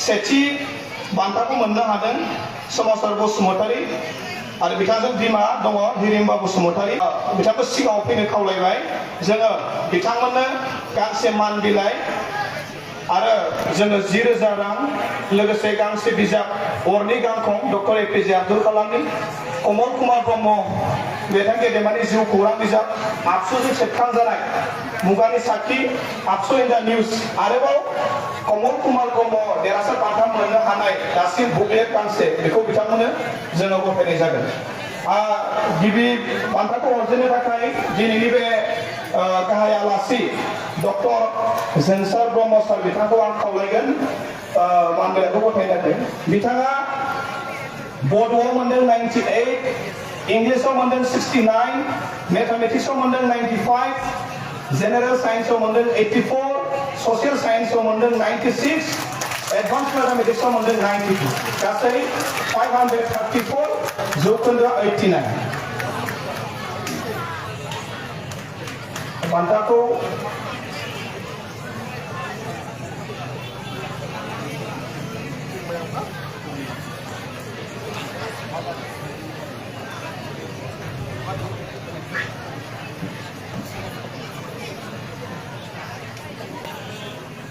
सेथि बान्थाखौ मोननो हादों सोमावसार बसुमतारी आरो बिथांजों बिमा दङ हिरिम्बा बसुमतारी बिथांखौ सिगाङाव फैनो खावलायबाय जोङो बिथांमोननो गांसे मान बिलाइ आरो जोङो 10,000 रां लोगोसे गांसे बिजाब अरनि गांखं डक्टर एपिजे आब्दुल कालामनि कमल कुमार ब्रह्म बिथां गेदेमानि जिउ खौरां बिजाब आबसुजों सेबखांजानाय मुगानि साखि आबसु इन द निउज आरोबाव कमल कुमार ब्रह्म देरहासार बान्था मोननो हानाय दासिम बुकलेट गांसे बेखौ बिथांमोननो जोङो गथायनाय जागोन गिबि बान्थाखौ हरजेननो थाखाय दिनैनि बे गाहाय आलासि डक्टर जोंसार ब्रह्म सार बिथांखौ आं खावलायगोन मान बिलाइखौ गथायनो थाखाय बिथाङा बड'आव मोनदों 98 इंलिसाव मोनदों 69 मैथमेटिक्सआव मोनदों 95 जेनेरेल साइंसआव मोनदों 84 सशियल साइंसआव मोनदों 96 एडवांस मैथमेटिक्सआव मोनदों 92 गासै 534 जौखोन्दो 89 बान्थाखौ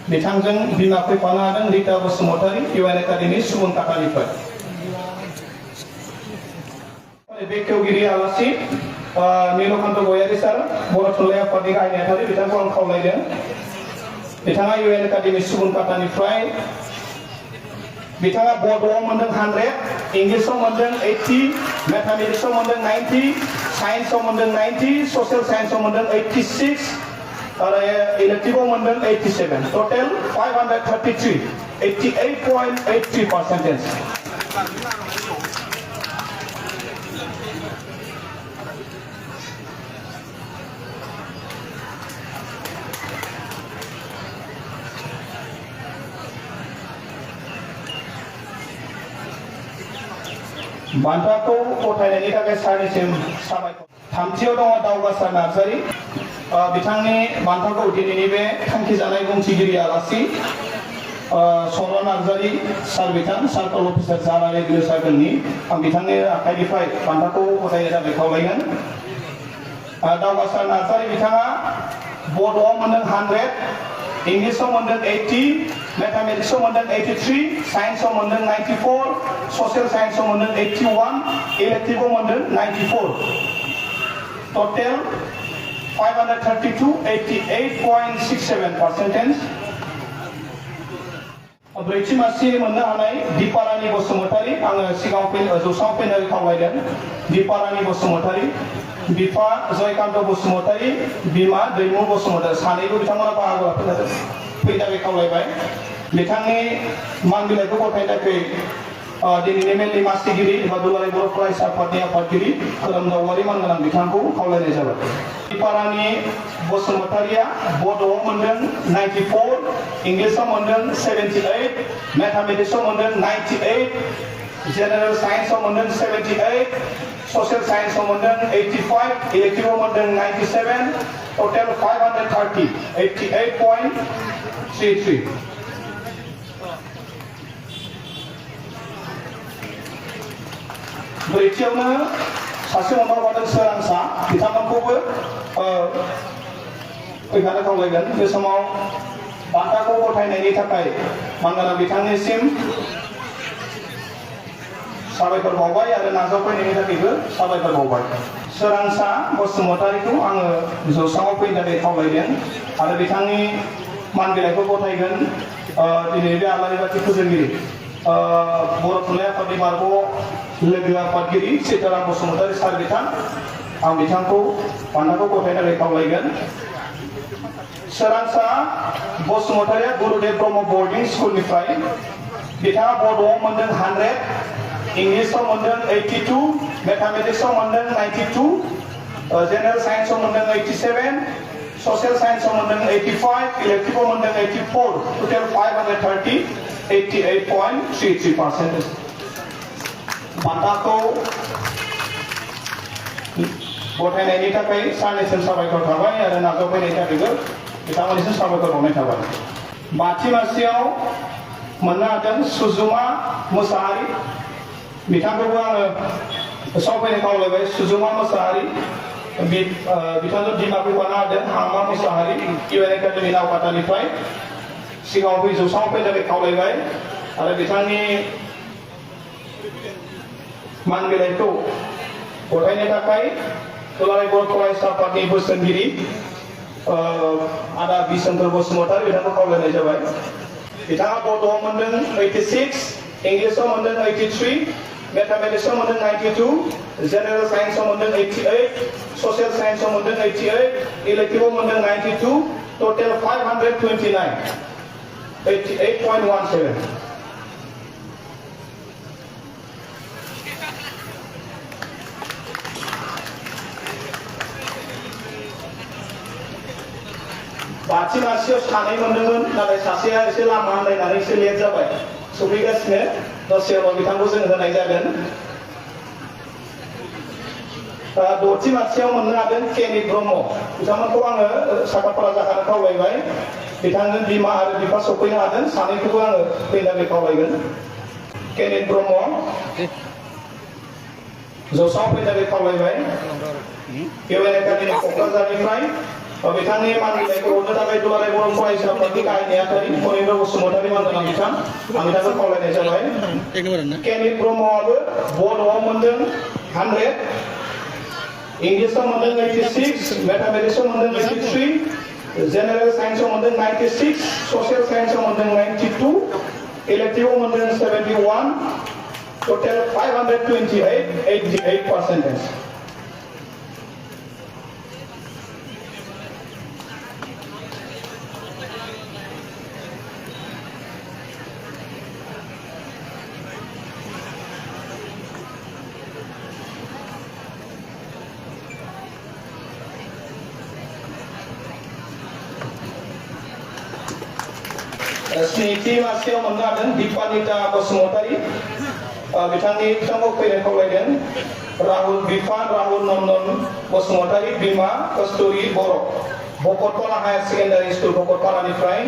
बिथांजों बिमा फैफानो हादों रिता बसुमतारी इउएन एकाडेमि सुबुं थाखानिफ्राय बेखेवगिरि आलासि नीलकान्त गयारी सार बर' थुनलाइ आफादनि गाहाय नेहाथारि बिथांखौ आं खावलायदों बिथाङा इउएन एकाडेमि सुबुं थाखानिफ्राय बिथाङा बड'आव मोनदों 100 इंलिसाव मोनदों 80 मैथमेटिक्सआव मोनदों 90 साइंसआव मोनदों 90 सशियल साइंसआव मोनदों 86 आरो इलेक्टिभआव मोनदों 87 टोटल 533 88.83%। बान्थाखौ गथायनायनि थाखाय सारनिसिम साबायखर थामथियाव दङ दावगासार नार्जारी बिथांनि बान्थाखौ दिनैनि बे थांखिजानाय बुंथिगिरि आलासि सर नार्जारी सार बिथां सार्कल अफिसार जारा रेडिअ सार्कलनि आं बिथांनि आखाइनिफ्राय बान्थाखौ गथायनो थाखाय खावलायगोन दावगासार नार्जारी बिथाङा बड'आव मोनदों 100 इंलिसाव मोनदों 80 मैथमेटिक्सआव मोनदों 83 साइंसआव मोनदों 94 सशियल साइंसआव मोनदों 81 इलेक्टिभआव मोनदों 94 टोटल 532 88.67%। ब्रैथि मासि मोननो हानाय दीपारानी बसुमतारी आङो सिगाङाव जौसाङाव फैनो खावलायदों दीपारानी बसुमतारी बिफा जयकान्त बसुमतारी बिमा दैमु बसुमतारी सानैबो बिथांमोना बाहागो लाफैनो फैनो थाखाय खावलायबाय बिथांनि मान बिलाइखौ गथायनो थाखाय दिनैनि मेलनि मासिगिरि एबा दुलाराय बर' फरायसा आफादनि आफादगिरि खोरोम दावगारि मानगोनां बिथांखौ खावलायनाय जाबाय दीपारानी बसुमतारीया बड'आव मोनदों 94 इंलिसाव मोनदों 78 मैथमेटिक्सआव मोनदों 98 जेनेरेल साइंसआव मोनदों 78 सशियल साइंसआव मोनदों 85 इलेक्टिभआव मोनदों 97 टोटल 530 88.33। ब्रैथियावनो सासे अनरबादों सोरांसा बिथांमोनखौबो फैफानो खावलायगोन बे समाव बान्थाखौ गथायनायनि थाखाय मानगोनां बिथांनिसिम साबायखर बावबाय आरो नाजावफैनायनि थाखायबो साबायखर बावबाय सोरांसा बसुमतारीखौ आङो जौसाङाव फैनो थाखाय खावलायदों आरो बिथांनि मान बिलाइखौ गथायगोन दिनै बे आलारि बाथि फोजोंगिरि बर' थुनलाइ आफादनि बारग' लोगो आफादगिरि सीताराम बसुमतारी सार बिथां आं बिथांखौ बान्थाखौ गथायनो थाखाय खावलायगोन सोरांसा बसुमतारीया गुरुदेव ब्रह्म बोर्डिं स्कुलनिफ्राय बिथाङा बड'आव मोनदों 100 इंलिसाव मोनदों 82 मैथमेटिक्सआव मोनदों 92 जेनेरेल साइंसआव मोनदों 87 सशियल साइंसआव मोनदों 85 इलेक्टिभआव मोनदों 84 टोटल 530 88.33%। बान्थाखौ गथायनायनि थाखाय सारनिसिम साबायखर थाबाय आरो नाजावफैनायनि थाखायबो बिथांमोननिसिम साबायखर बावनाय थाबाय बाथि मासियाव मोननो हादों सुजुमा मोसाहारि बिथांखौबो आङो सफैनो खावलायबाय सुजुमा मोसाहारि बिथांखौ दिमाखौ मोननो हादों हांमा मोसाहारि इउएन एकाडेमि नावकाटानिफ्राय सिगाङाव बै जौसाङाव फैनो थाखाय खावलायबाय आरो बिथांनि मान बिलाइखौ गथायनो थाखाय दुलाराय बर' फरायसा आफादनि बोसोनगिरि आदा बिसोमखोर बसुमतारी बिथांखौ खावलायनाय जाबाय बिथाङा बड'आव मोनदों 86 इंलिसाव मोनदों 83 मैथमेटिक्सआव मोनदों 92 जेनेरेल साइन्सआव मोनदों 88 ससियेल साइन्सआव मोनदों 88 इलेक्टिभआव मोनदों 92 टोटल 529 88.17 बाथि मासियाव सानै मोनदोंमोन नाथाय सासेया एसे लामा आन्दायनानै एसे लेट जाबाय सफैगासिनो दसे उनाव बिथांखौ जों होनाय जागोन दथि मासियाव मोननो हादों केनित ब्रह्म बिथांमोनखौ आङो साखाफारा जाखानो खावलायबाय बिथांजों बिमा आरो बिफा सफैनो हादों सानैखौबो आङो फैनानै खावलायगोन केनित ब्रह्म जौसाङाव फैनानै खावलायबाय इउएन एकाडेमि क'क्राझारनिफ्राय बिथांनि मान बिलाइखौ हरनो थाखाय दुलाराय बर' फरायसा आफादनि गाहाय नेहाथारि मनिन्द्र बसुमतारी मोनगोनां बिथां आं बिथांखौ खावलायनाय जाबाय केनित ब्रह्मआबो बड'आव मोनदों 100 इंलिसाव मोनदों 86 मैथमेटिक्सआव मोनदों 83 जेनेरेल साइन्सआव मोनदों 96 ससियेल साइन्सआव मोनदों 92 इलेक्टिभआव मोनदों 71 टोटल 528 88%। स्निथि मासियाव मोननो हादों दीपानिता बसुमतारी बिथांखौ फैनो खावलायदों राहुल बिफा राहुल नन्दन बसुमतारी बिमा कस्तुरी बर' भकतपारा हायार सेकेन्डारि स्कुल भकतपारानिफ्राय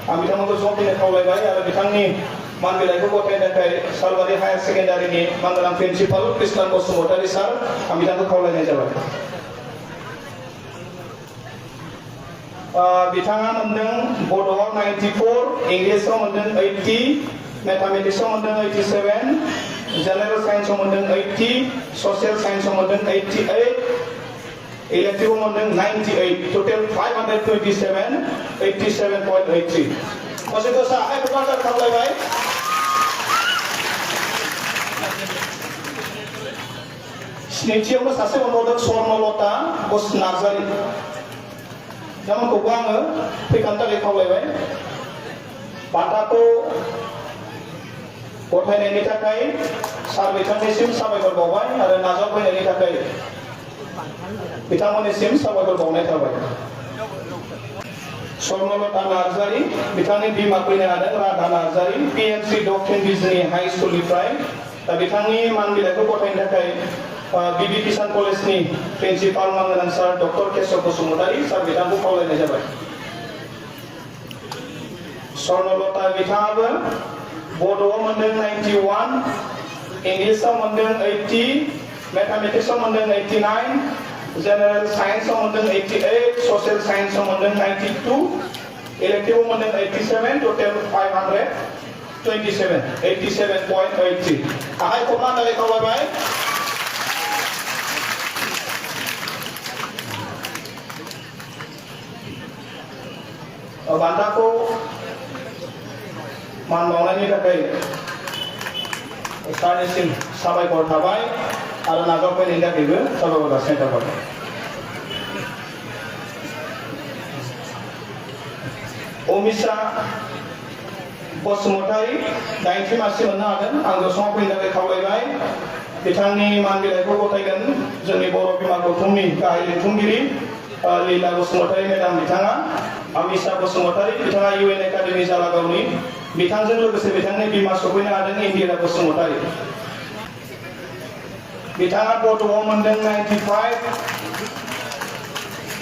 आं बिथांमोनखौ ज' फैनो खावलायबाय आरो बिथांनि मान बिलाइखौ गथायनो थाखाय सालबारि हायार सेकेन्डारिनि मानगोनां प्रिन्सिपाल कृष्णान बसुमतारी सार आं बिथांखौ खावलायनाय जाबाय बिथाङा मोनदों बड'आव 94 इंलिसाव मोनदों 80 मैथमेटिक्सआव मोनदों 87 जेनेरेल साइन्सआव मोनदों 80 ससियेल साइन्सआव मोनदों 88 इलेक्टिभआव मोनदों 98 टोटल 527 87.83 मसिखौ आखाइ खबरादार खावलायबाय स्निथियावनो सासे मोनबावदों स्वर्णलता नार्जारि बिथांमोनखौबो आङो फैखानो थाखाय खावलायबाय बान्थाखौ गथायनायनि थाखाय सार बिथांनिसिम साबायखर बावबाय आरो नाजावफैनायनि थाखाय बिथांमोननिसिम साबायखर बावनाय थाबाय स्वर्णलता नार्जारि बिथांनि बिमा फैनो हादों राधा नार्जारि पिएमसि दक्षिण बिजनि हाई स्कुलनिफ्राय दा बिथांनि मान बिलाइखौ गथायनो थाखाय बीबी किसान कलेजनि प्रिन्सिपाल मानगोनां सार डक्टर केशव बसुमतारी सार बिथांखौ खावलायनाय जाबाय स्वर्णलता बिथाङाबो बड'आव मोनदों 91 इंलिसाव मोनदों 80 मैथमेटिक्सआव मोनदों 89 जेनेरेल साइन्सआव मोनदों 88 ससियेल साइन्सआव मोनदों 92 इलेक्टिभआव मोनदों 87 टोटल 527 87.83 आखाइ खबनानै खावलायबाय बान्थाखौ मान बावनायनि थाखाय सारनिसिम साबायखर थाबाय आरो नाजावफैनायनि थाखायबो साबायखर जासिनाय थाबाय अमिषा बसुमतारी 90 मासि मोननो हादों आं जौसाङाव फैनो थाखाय खावलायबाय बिथांनि मान बिलाइखौ गथायगोन जोंनि बर' बिमा गौथुमनि गाहाय लिरथुमगिरि लीला बसुमतारी मेडाम बिथाङा अमिषा बसुमतारी बिथाङा इउएन एकाडेमि जालागावनि बिथांजों लोगोसे बिथांनि बिमा सफैनो हादों इन्दिरा बसुमतारी बिथाङा बड'आव मोनदों 95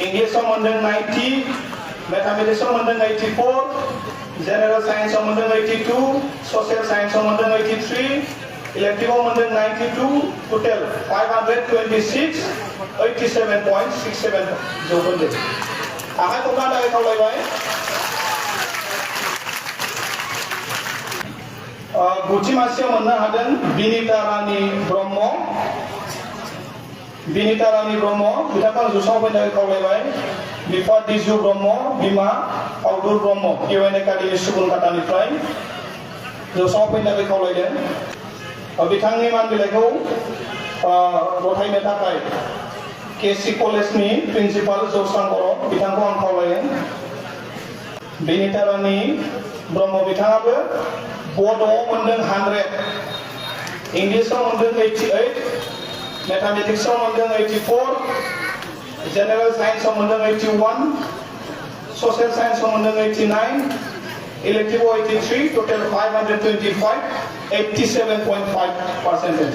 इंलिसाव मोनदों 90 मैथमेटिक्सआव मोनदों 84 General Science मोनदों 82, Social Science मोनदों 83, Elective मोनदों 92, total 526, 87.67 जौखोन्दो। आखाइ खबना थाखाय खावलायबाय। गुथि मासियाव मोननो हादों बिनिता रानी ब्रह्म। बिनिता रानी ब्रह्म बिथांखौ जौसाङाव फैनो थाखाय खावलायबाय। बिफा दिजु ब्रह्म, बिमा फाउदुर ब्रह्म, इउएन एकाडेमि सुबुनखातानिफ्राय जौसाङाव फैनो थाखाय खावलायदों। बिथांनि मान बिलाइखौ गथायनो थाखाय केसि कलेजनि प्रिन्सिपाल जौस्रां बर' बिथांखौ आं खावलायो। बिनिता रानी ब्रह्म बिथाङाबो बड'आव मोनदों 100, इंलिसाव मोनदों 88, मैथमेटिक्सआव मोनदों 84, जेनेरेल साइंसआव मोनदों 81, सशियल साइंसआव मोनदों 89, इलेक्टिवआव 83, टोटल 525, 87.5%।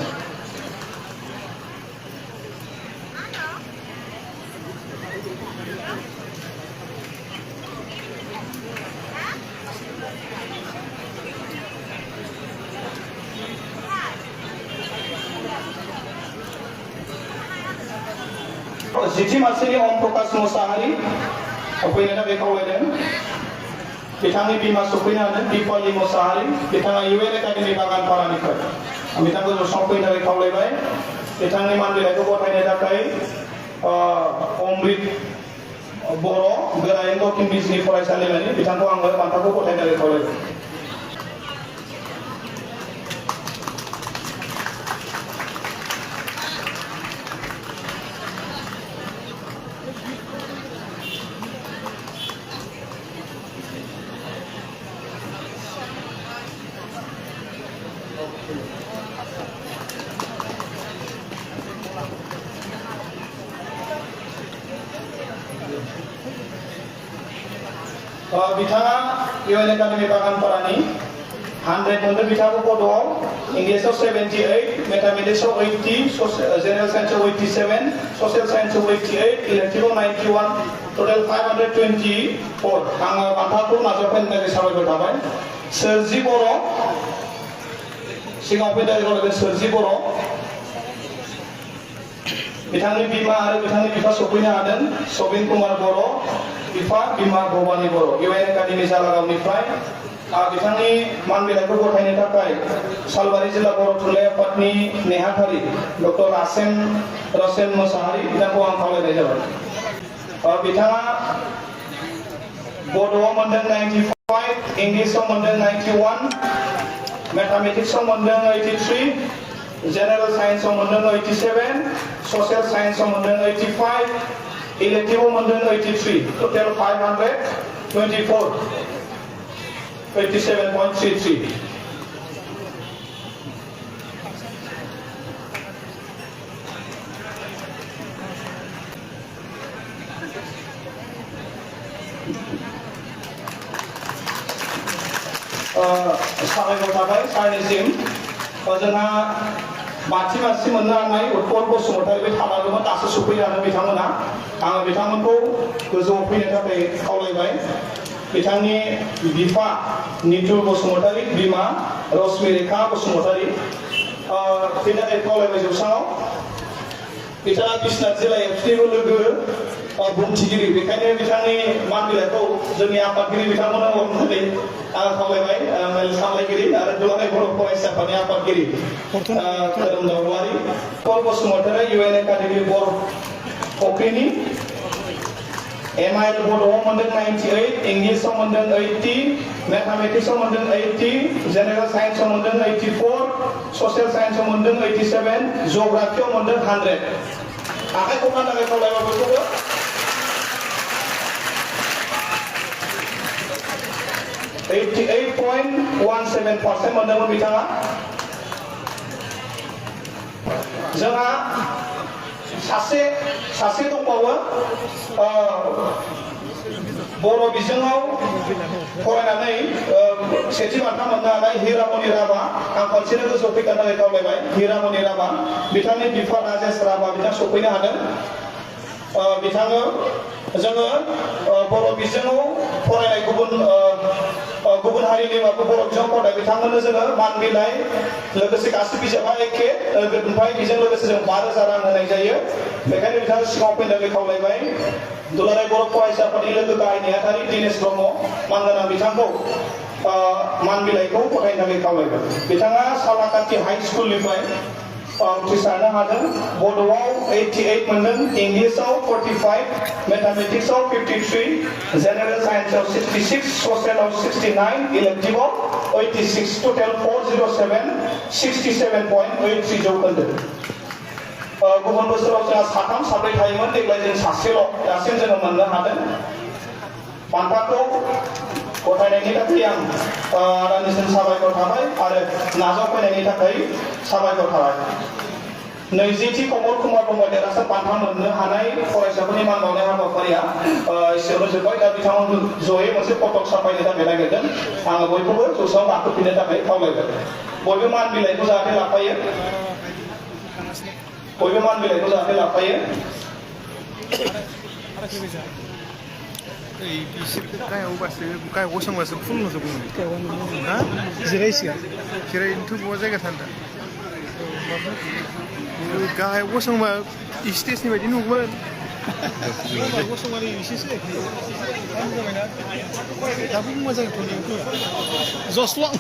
जिथि मासिनि ओम प्रकाश मोसाहारि फैनो थाखाय खावलायदों। बिथांनि बिमा सफैनो हादों दीपाली मोसाहारि, बिथाङा इउएन एकाडेमि बागानपारानिफ्राय बिथांखौ जौसाङाव फैनो थाखाय खावलायबाय। बिथांनि मान बिलाइखौ गथायनो थाखाय अमृत बर' गोरायुं दक्षिण बिजनि फरायसालिमानि बिथांखौ आङो बान्थाखौ गथायनो थाखाय खावलायबाय। बिथाङा इउएन एकाडेमि बागानपारानि 100 मोनदों। बिथाङाबो बड'आव इंलिसाव 78, मैथमेटिक्सआव 80, जेनेरेल साइंसआव 87, सशियल साइंसआव 88, इलेक्टिवआव 91, टोटल 524। आङो बान्थाखौ नाजावफैनो थाखाय साबायखर थाबाय। सोरजि बर' सिगाङाव फैनो थाखाय खावलायदों। सोरजि बर' बिथांनि बिमा आरो बिथांनि बिफा सफैनो हादों। सबिन कुमार बर', बिफा बिमा भबानी बर', इउएन एकाडेमि जालागावनिफ्राय बिथांनि मान बिलाइखौ गथायनो थाखाय सालबारि जिल्ला बर' थुनलाइ आफादनि नेहाथारि डक्टर रसेन मोसाहारि बिथांखौ आं खावलायनाय जाबाय। बिथाङा बड'आव मोनदों 95, इंलिसाव मोनदों 91, मैथमेटिक्सआव मोनदों 83, जेनेरेल साइंसआव मोनदों 87, सशियल साइंसआव मोनदों 85, इलेक्टिवआव मोनदों 83, टोटल 524, 87.33। साबायखर थाबाय सारनिसिम। जोंहा बाथि मासि मोननो हानाय उत्पल बसुमतारी बे थालांदोंमोन, दासो सफैनानै बिथांमोना। आङो बिथांमोनखौ गोजौआव फैनो थाखाय खावलायबाय। बिथांनि बिफा नितुल बसुमतारी, बिमा रश्मिरेखा बसुमतारी फैनो थाखाय खावलायबाय जौसाङाव। बिथाङा बिश्वनाथ जिल्ला एबसुनिबो लोगो बुंथिगिरि, बेखायनो बिथांनि मान बिलाइखौ जोंनि आफादगिरि बिथांमोना हरनो थाखाय आं खावलायबाय। सामलायगिरि आरो दुलाराय बर' फरायसा आफादनि आफादगिरि खोरोम दाववारि, उत्पल बसुमतारी इउएन एकाडेमि बर' फख्रिनि एमआइएल बड'आव मोनदों 98, इंलिसाव मोनदों 80, मैथमेटिक्सआव मोनदों 80, जेनेरेल साइंसआव मोनदों 84, सशियल साइंसआव मोनदों 87, जिअ'ग्राफियाव मोनदों 100। आखाइ खबना थाखाय खावलायबाय बयखौबो। 88.17% मोनदोंमोन बिथाङा। जोंहा सासे दंबावो बर' बिजोङाव फरायनानै सेथि बान्था मोननो हानाय हिरामणि राभा। आं खनसेनो गोसोआव फैनो थाखाय खावलायबाय। हिरामणि राभा बिथांनि बिफा राजेश राभा बिथां सफैनो हादों। जोङो बर' बिजोङाव फरायनाय गुबुन गुबुन हारिनि बर' बिजों फरायनाय बिथांमोननो जोङो मान बिलाइ लोगोसे गासै बिजाबा एखे ओमफ्राय बेजों लोगोसे जों 5,000 रां होनाय जायो बेखायनो बिथाङा सिगाङाव फैनानै खावलायबाय दुलाराय बर' फरायसा आफादनि लोगो गाहाय नेहाथारि दिनेश ब्रह्म मानगोनां बिथांखौ मान बिलाइखौ गथायनो थाखाय खावलायबाय बिथाङा सालाकाथि हाइ स्कुलनिफ्राय उथ्रिसारनो हादों बड'आव 88 मोनदों इंलिसाव 45 मेथामेटिक्सआव 53 जेनेरेल साइन्सआव 66 ससियेलाव 69 इलेक्टिभआव 86 टटेल 407 67.83 जौखोन्दो गुबुन बोसोराव जोंहा साथाम साब्रै थायोमोन देग्लाय जों सासेल' दासिम जोङो मोननो हादों बान्थाखौ गथायनायनि थाखाय आं आदानिसिम साबायखर थाबाय आरो नाजावफैनायनि थाखाय साबायखर थाबाय 20थि कमल कुमार ब्रह्म देरहासार बान्था मोननो हानाय फरायसाफोरनि मान बावनाय हाबाफारिया एसेयावनो जोब्बाय दा बिथांमोनखौ जयै मोनसे फटक साफायनो थाखाय नागिरदों आङो बयखौबो जौसाङाव गाखोफिननो थाखाय खावलायबाय बयबो मान बिलाइखौ जाहाथे लाफायो बिसोरखौ गाहायाव गसंबासो फुल नुजोबगौमोन हा जिरायसिगोन जिरायनोथ' बहा जायगा थान्दा गाहायाव गसंबा स्टेजनि बायदि नुगोन गसंबानो एसेसो दाबो मोजां जस्लं